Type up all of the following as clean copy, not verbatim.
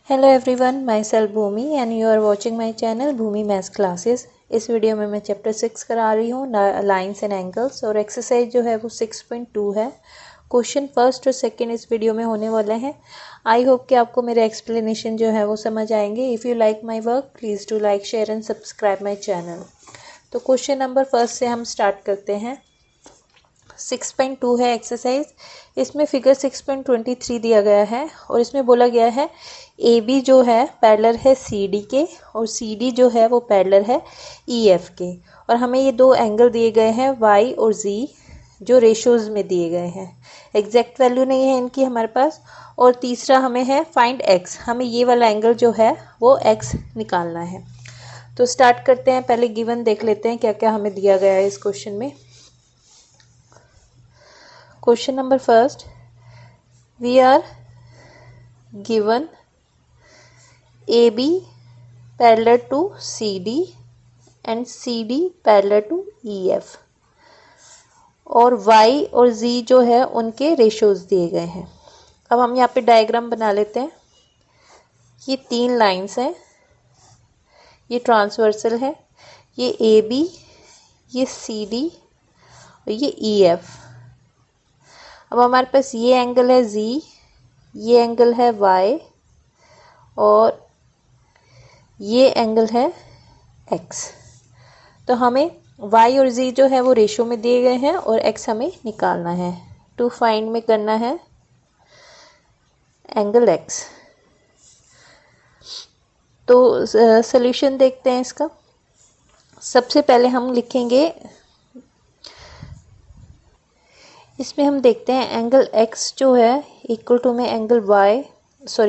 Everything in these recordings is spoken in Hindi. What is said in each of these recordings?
Hello everyone, myself Bhumi and you are watching my channel Bhumi maths classes. इस वीडियो में मैं चैप्टर 6 करा रही हूँ, लाइंस एंड एंगल्स, और एक्सरसाइज जो है वो 6.2 है। क्वेश्चन फर्स्ट और सेकंड इस वीडियो में होने वाले हैं। आई होप कि आपको मेरे एक्सप्लेनेशन जो है वो समझ आएंगे। If you like my work please do like, share and subscribe my channel. तो क्वेश्चन नंबर फर्स्ट से हम स्टार्ट करते हैं। 6.2 है एक्सरसाइज। इसमें फिगर 6.23 दिया गया है और इसमें बोला गया है ए बी जो है पैरेलल है सी डी के और सी डी जो है वो पैरेलल है ई एफ के, और हमें ये दो एंगल दिए गए हैं वाई और जी जो रेशोज में दिए गए हैं। एग्जैक्ट वैल्यू नहीं है इनकी हमारे पास। और तीसरा हमें है फाइंड एक्स, हमें ये वाला एंगल जो है वो एक्स निकालना है। तो स्टार्ट करते हैं। पहले गिवन देख लेते हैं क्या क्या हमें दिया गया है इस क्वेश्चन में। Question number first, we are given AB parallel to CD and CD parallel to EF, और Y और Z जो है उनके रेशोज दिए गए हैं। अब हम यहाँ पे डायग्राम बना लेते हैं। ये तीन लाइंस हैं, ये ट्रांसवर्सल है, ये AB, ये CD और ये EF। अब हमारे पास ये एंगल है Z, ये एंगल है Y और ये एंगल है X। तो हमें Y और Z जो है वो रेशो में दिए गए हैं और X हमें निकालना है। टू फाइंड में करना है एंगल X। तो सॉल्यूशन देखते हैं इसका। सबसे पहले हम लिखेंगे, इसमें हम देखते हैं एंगल x जो है इक्वल टू में angle y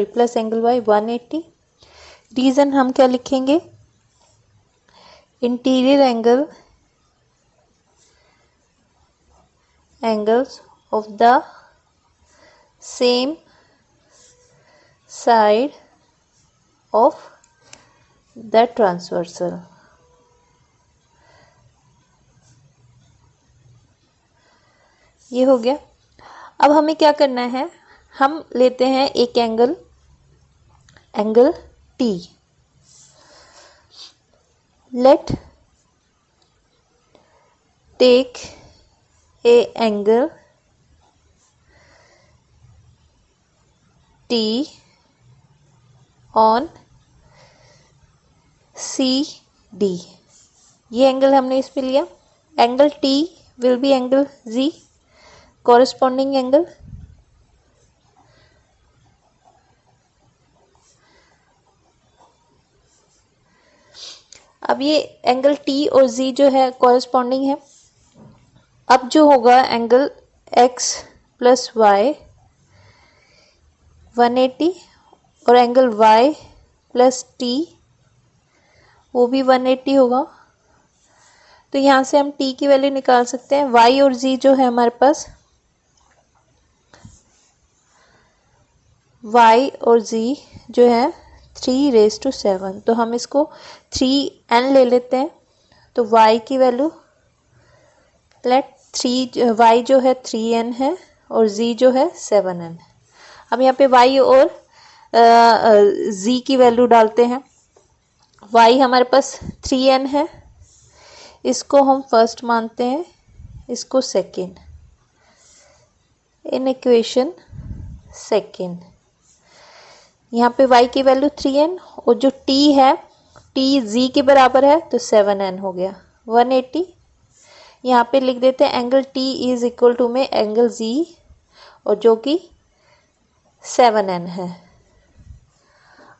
plus angle y 180। Reason हम क्या लिखेंगे, interior angles of the same side of the transversal. ये हो गया। अब हमें क्या करना है, हम लेते हैं एक angle T। Let take a angle T on CD। ये एंगल हमने इस पे लिया। Angle T will be angle Z, corresponding angle. अब ये एंगल T और Z जो है कॉरेस्पॉन्डिंग है। अब जो होगा एंगल X प्लस Y 180 और एंगल Y प्लस T वो भी 180 होगा। तो यहाँ से हम T की वैल्यू निकाल सकते हैं। Y और Z जो है हमारे पास, Y और Z जो है 3�7, तो हम इसको 3n ले लेते हैं। तो Y की वैल्यू Y जो है 3n है और Z जो है 7n। अब यहाँ पे Y और Z की वैल्यू डालते हैं। Y हमारे पास 3n है, इसको हम फर्स्ट मानते हैं, इसको सेकेंड, इन इक्वेशन सेकेंड। यहाँ पे y की वैल्यू 3n और जो t है t z के बराबर है तो 7n हो गया 180। यहाँ पे लिख देते हैं angle t is equal to में एंगल z और जो कि 7n है।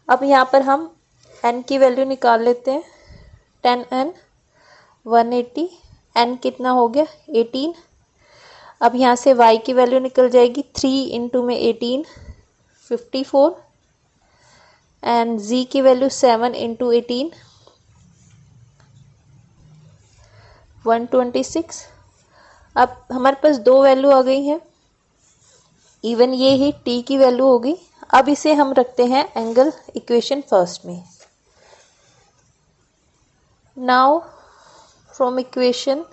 अब यहाँ पर हम n की वैल्यू निकाल लेते हैं। 10n 180, n कितना हो गया 18। अब यहाँ से y की वैल्यू निकल जाएगी 3 इंटू में 18 54 एंड z की वैल्यू 7 इंटू 18 126। अब हमारे पास दो वैल्यू आ गई हैं, इवन ये ही t की वैल्यू होगी। अब इसे हम रखते हैं एंगल इक्वेशन फर्स्ट में। Now from equation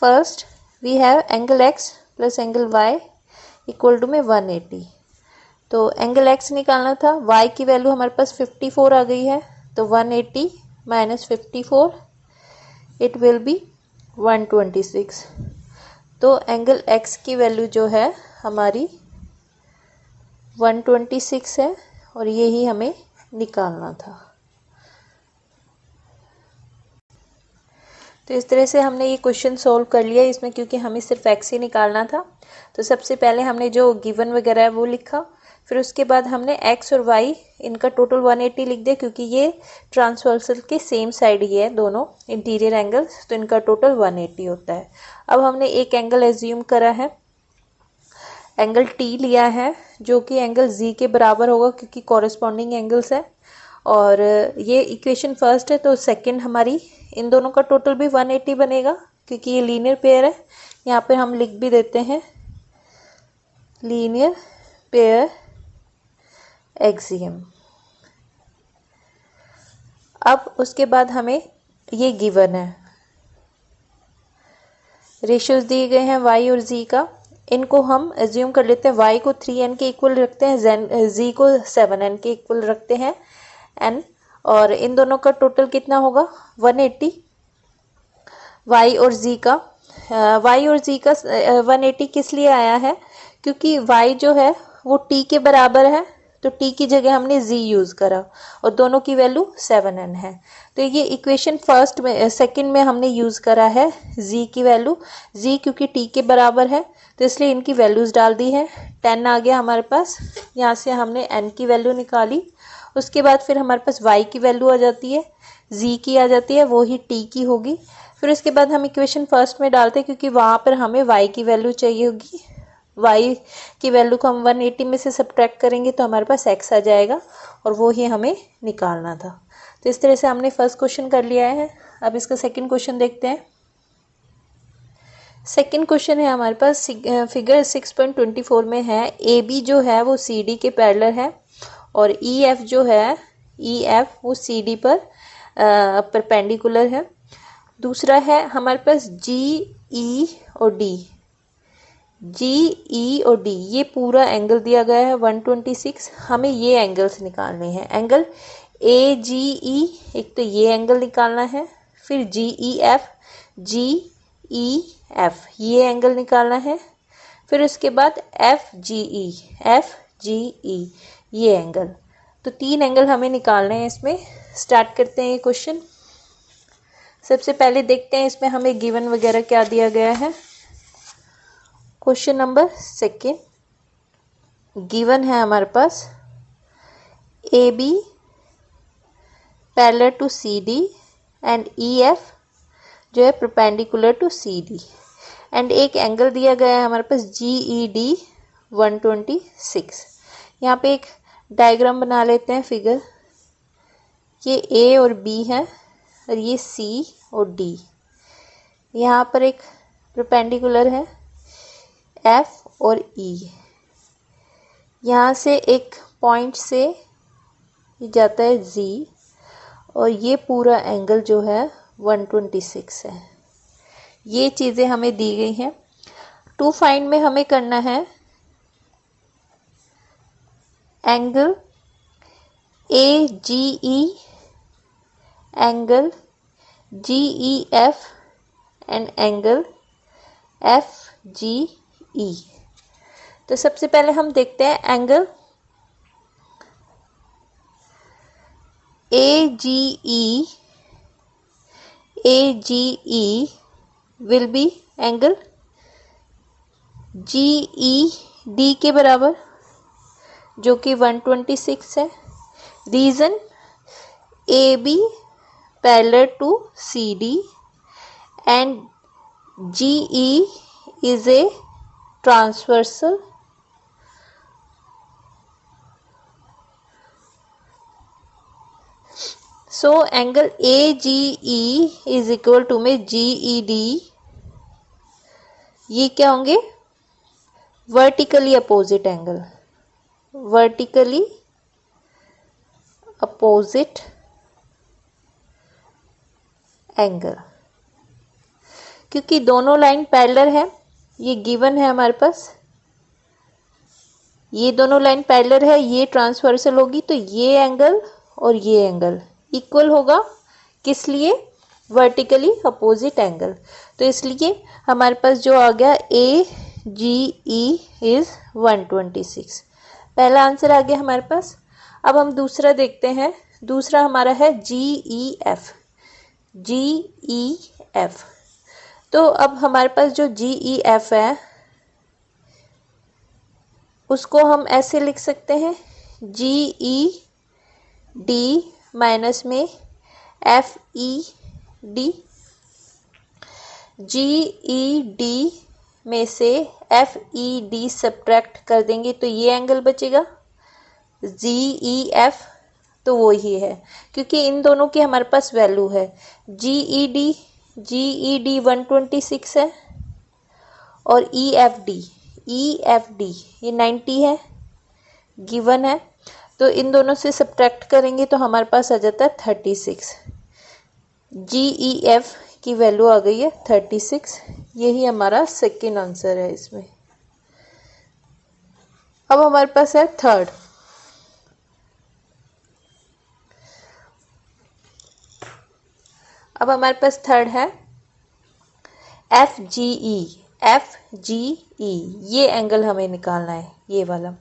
first we have angle x plus angle y equal to में 180। तो एंगल एक्स निकालना था, वाई की वैल्यू हमारे पास 54 आ गई है, तो 180 माइनस 54 इट विल बी 126। तो एंगल एक्स की वैल्यू जो है हमारी 126 है और यही हमें निकालना था। तो इस तरह से हमने ये क्वेश्चन सोल्व कर लिया इसमें, क्योंकि हमें सिर्फ एक्स ही निकालना था। तो सबसे पहले हमने जो गिवन वगैरह है वो लिखा, फिर उसके बाद हमने एक्स और वाई इनका टोटल 180 लिख दिया, क्योंकि ये ट्रांसवर्सल के सेम साइड ही है दोनों इंटीरियर एंगल्स, तो इनका टोटल 180 होता है। अब हमने एक एंगल एज्यूम करा है, एंगल टी लिया है जो कि एंगल जी के बराबर होगा, क्योंकि कॉरेस्पॉन्डिंग एंगल्स है। और ये इक्वेशन फर्स्ट है, तो सेकंड हमारी इन दोनों का टोटल भी 180 बनेगा, क्योंकि ये लीनियर पेयर है। यहाँ पे हम लिख भी देते हैं लीनियर पेयर एक्सियम। अब उसके बाद हमें ये गिवन है, रेशियोज दिए गए हैं y और z का, इनको हम एज्यूम कर लेते हैं। y को 3n के इक्वल रखते हैं, z को 7n के इक्वल रखते हैं n, और इन दोनों का टोटल कितना होगा 180। y और z का 180 किस लिए आया है, क्योंकि y जो है वो t के बराबर है, तो t की जगह हमने z यूज़ करा और दोनों की वैल्यू 7n है। तो ये इक्वेशन फर्स्ट में सेकंड में हमने यूज़ करा है z की वैल्यू, z क्योंकि t के बराबर है तो इसलिए इनकी वैल्यूज़ डाल दी है। 10 आ गया हमारे पास, यहाँ से हमने n की वैल्यू निकाली। उसके बाद फिर हमारे पास y की वैल्यू आ जाती है, z की आ जाती है, वो ही t की होगी। फिर उसके बाद हम इक्वेशन फर्स्ट में डालते हैं, क्योंकि वहाँ पर हमें y की वैल्यू चाहिए होगी। y की वैल्यू को हम 180 में से सब्ट्रैक्ट करेंगे तो हमारे पास x आ जाएगा, और वो ही हमें निकालना था। तो इस तरह से हमने फर्स्ट क्वेश्चन कर लिया है। अब इसका सेकंड क्वेश्चन देखते हैं। सेकंड क्वेश्चन है हमारे पास, फिगर 6.24 में है, ए बी जो है वो सी डी के पैरेलल है, और ई एफ जो है वो सी डी पर परपेंडिकुलर है। दूसरा है हमारे पास जी ई और डी, ये पूरा एंगल दिया गया है 126। हमें ये एंगल्स निकालने हैं, एंगल ए जी ई, एक तो ये एंगल निकालना है, फिर जी ई एफ ये एंगल निकालना है, फिर उसके बाद एफ जी ई ये एंगल। तो 3 एंगल हमें निकालने हैं इसमें। स्टार्ट करते हैं ये क्वेश्चन। सबसे पहले देखते हैं इसमें हमें गिवन वगैरह क्या दिया गया है। क्वेश्चन नंबर सेकेंड गिवन है हमारे पास A B parallel to C D and E F जो है perpendicular to C D, and एक एंगल दिया गया है हमारे पास जी ई डी 126। यहाँ पे एक डायग्राम बना लेते हैं फिगर। ये ए और बी है और ये सी और डी। यहाँ पर एक परपेंडिकुलर है एफ और ई। यहाँ से एक पॉइंट से ये जाता है जी, और ये पूरा एंगल जो है 126 है। ये चीज़ें हमें दी गई हैं। टू फाइंड में हमें करना है angle A G E, angle G E F and angle F G E. तो सबसे पहले हम देखते हैं angle A G E will be angle G E D के बराबर, जो कि 126 है। Reason A B parallel to C D and G E is a transversal so angle A G E is equal to में जी ई डी, ये क्या होंगे vertically opposite angle, vertically opposite angle, क्योंकि दोनों लाइन पैरेलल है। ये गिवन है हमारे पास। ये दोनों लाइन पैरेलल है, ये ट्रांसवर्सल होगी, तो ये एंगल और ये एंगल इक्वल होगा। किस लिए? Vertically opposite angle. तो इसलिए हमारे पास जो आ गया AGE इज 126। पहला आंसर आ गया हमारे पास। अब हम दूसरा देखते हैं। दूसरा हमारा है GEF। GEF, तो अब हमारे पास जो GEF है उसको हम ऐसे लिख सकते हैं, GED माइनस में FED। GED में से FED सब्ट्रैक्ट कर देंगे तो ये एंगल बचेगा GEF, तो वो ही है क्योंकि इन दोनों की हमारे पास वैल्यू है। GED 126 है और EFD ये 90 है, गिवन है। तो इन दोनों से सब्ट्रैक्ट करेंगे तो हमारे पास आ जाता है 36। GEF की वैल्यू आ गई है 36। यही हमारा सेकेंड आंसर है इसमें। अब हमारे पास है थर्ड। अब हमारे पास थर्ड है FGE। ये एंगल हमें निकालना है, ये वाला।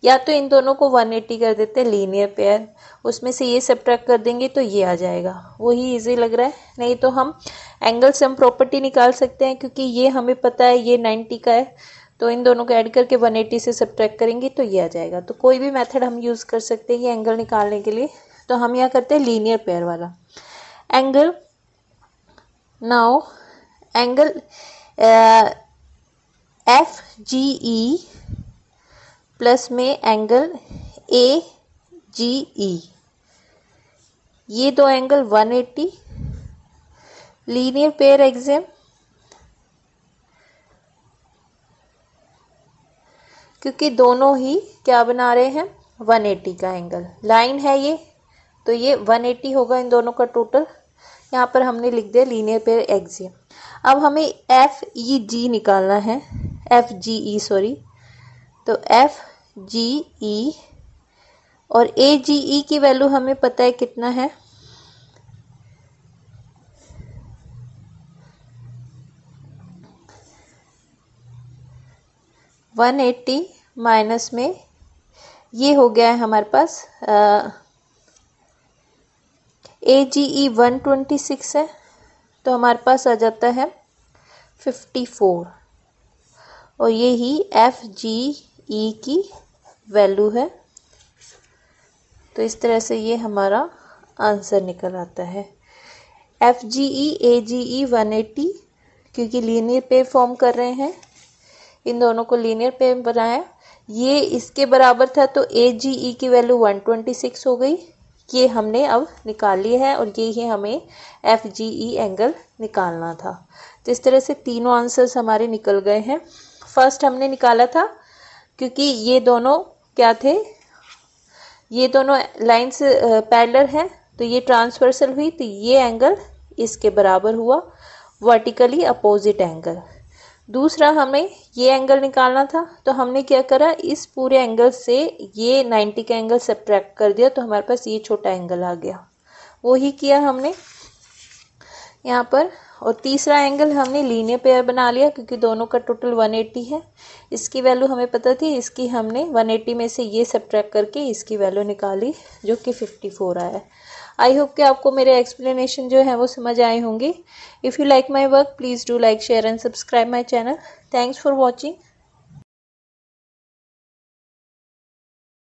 या तो इन दोनों को 180 कर देते हैं, लीनियर पेयर, उसमें से ये सब्ट्रैक्ट कर देंगे तो ये आ जाएगा, वही इजी लग रहा है। नहीं तो हम एंगल सम प्रॉपर्टी निकाल सकते हैं, क्योंकि ये हमें पता है ये 90 का है, तो इन दोनों को ऐड करके 180 से सब्ट्रैक्ट करेंगे तो ये आ जाएगा। तो कोई भी मेथड हम यूज़ कर सकते हैं ये एंगल निकालने के लिए। तो हम यहाँ करते हैं लीनियर पेयर वाला angle. Now angle FGE plus में एंगल AGE, ये दो एंगल 180। लीनियर पेयर एग्जाम, क्योंकि दोनों ही क्या बना रहे हैं, 180 का एंगल। लाइन है ये, तो ये 180 होगा इन दोनों का टोटल। यहाँ पर हमने लिख दिया लीनियर पेयर एग्जाम। अब हमें FEG निकालना है, FGE सॉरी। तो FGE और AGE की वैल्यू हमें पता है कितना है, (180) माइनस में ये हो गया है हमारे पास AGE 126 है, तो हमारे पास आ जाता है 54, और ये ही FGE की वैल्यू है। तो इस तरह से ये हमारा आंसर निकल आता है। FGE AGE 180, क्योंकि लीनियर पेयर फॉर्म कर रहे हैं, इन दोनों को लीनियर पेयर बनाया, ये इसके बराबर था, तो AGE की वैल्यू 126 हो गई। ये हमने अब निकाल लिया है, और ये ही हमें FGE एंगल निकालना था। तो इस तरह से तीनों आंसर्स हमारे निकल गए हैं। फर्स्ट हमने निकाला था क्योंकि ये दोनों क्या थे, ये दोनों लाइंस पैरेलल हैं, तो ये ट्रांसवर्सल हुई, तो ये एंगल इसके बराबर हुआ, वर्टिकली अपोजिट एंगल। दूसरा हमें ये एंगल निकालना था, तो हमने क्या करा, इस पूरे एंगल से ये 90 का एंगल सब्ट्रैक्ट कर दिया, तो हमारे पास ये छोटा एंगल आ गया, वो ही किया हमने यहाँ पर। और तीसरा एंगल हमने लीनियर पेयर बना लिया, क्योंकि दोनों का टोटल 180 है। इसकी वैल्यू हमें पता थी, इसकी हमने 180 में से ये सब्ट्रैक्ट करके इसकी वैल्यू निकाली, जो कि 54 आया है। आई होप कि आपको मेरे एक्सप्लेनेशन जो है वो समझ आए होंगे। If you like my work, please do like, share and subscribe my channel. Thanks for watching.